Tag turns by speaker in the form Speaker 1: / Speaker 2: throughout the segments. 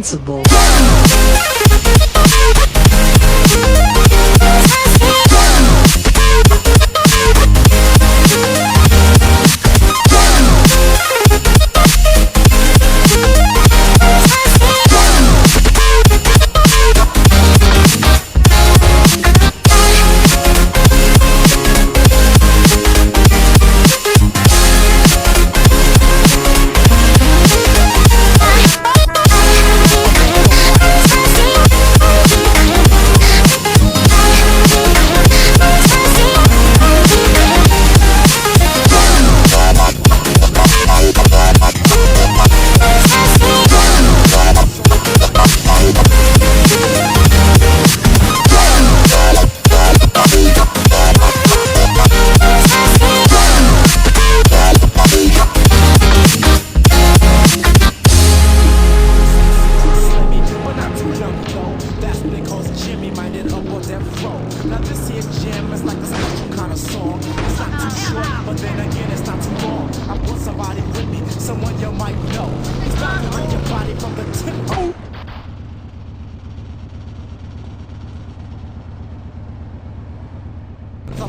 Speaker 1: responsible.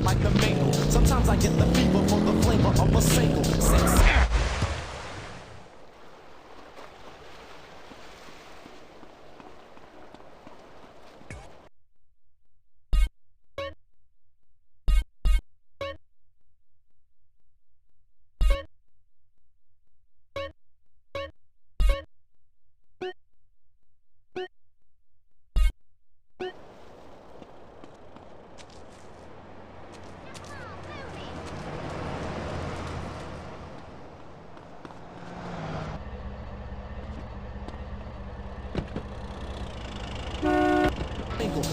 Speaker 2: Like the mango. Sometimes I get the fever for the flavor of a single sex.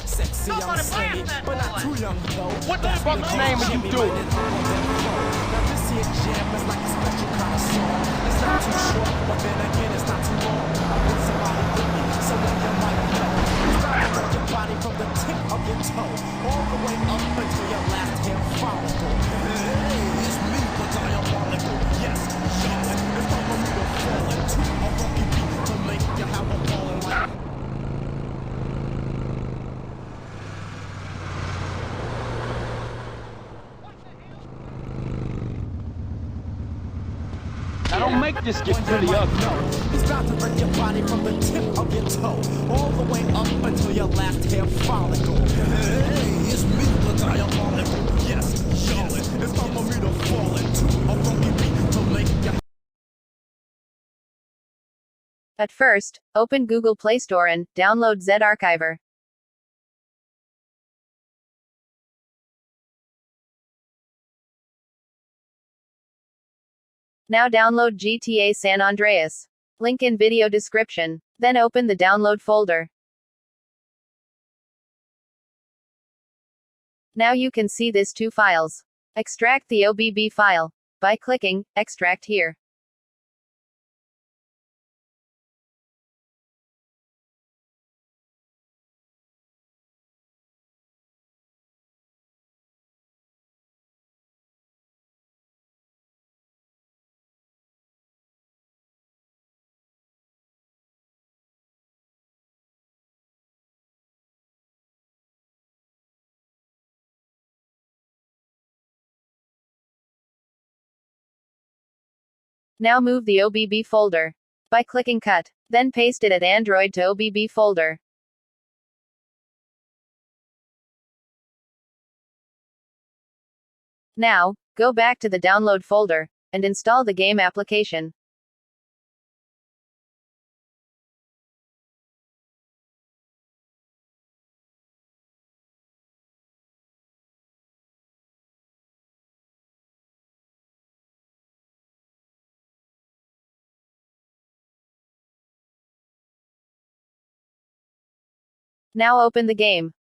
Speaker 2: Sexy, I'm slingy, but not too young though.
Speaker 3: What the fuck's name are you doing?
Speaker 2: Now this here jam is like a special kind of song. It's not too short, but then again it's not too long. I want somebody with me, someone you might know. Start to your body from the tip of your toe, all the way up until your last hair follicle. Hey, it's me, the diabolical. Yes, yes, it's time for me to fall into a funky beat to make you have a falling like.
Speaker 3: Now don't make this get pretty ugly.
Speaker 2: He's about to break your body from the tip of your toe, all the way up until your last hair follicle. Hey, it's me, the diabolical. Yes, yes, it's time for me to fall into a funky beat to make you.
Speaker 4: At first, open Google Play Store and download Z-Archiver. Now download GTA San Andreas. Link in video description. Then open the download folder. Now you can see these two files. Extract the OBB file by clicking Extract here. Now move the OBB folder by clicking Cut, then paste it at Android to OBB folder. Now, go back to the download folder and install the game application. Now open the game.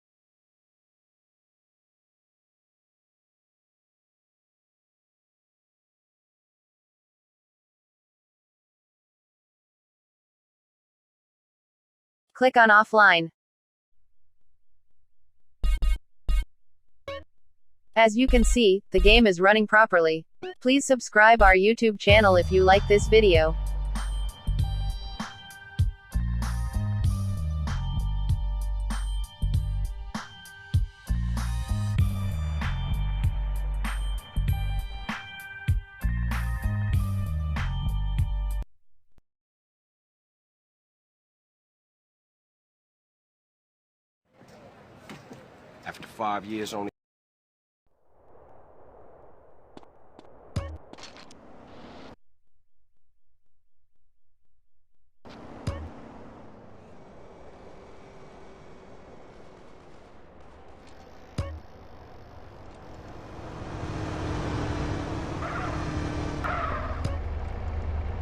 Speaker 4: Click on Offline. As you can see, the game is running properly. Please subscribe our YouTube channel if you like this video.
Speaker 1: 5 years only.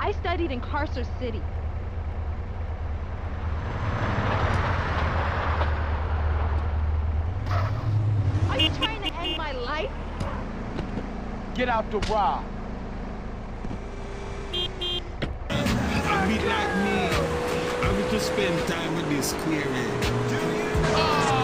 Speaker 5: I studied in Carcer City. Are you trying to end my life?
Speaker 3: Get out the ride.
Speaker 6: A bit like me, I need to spend time with this query.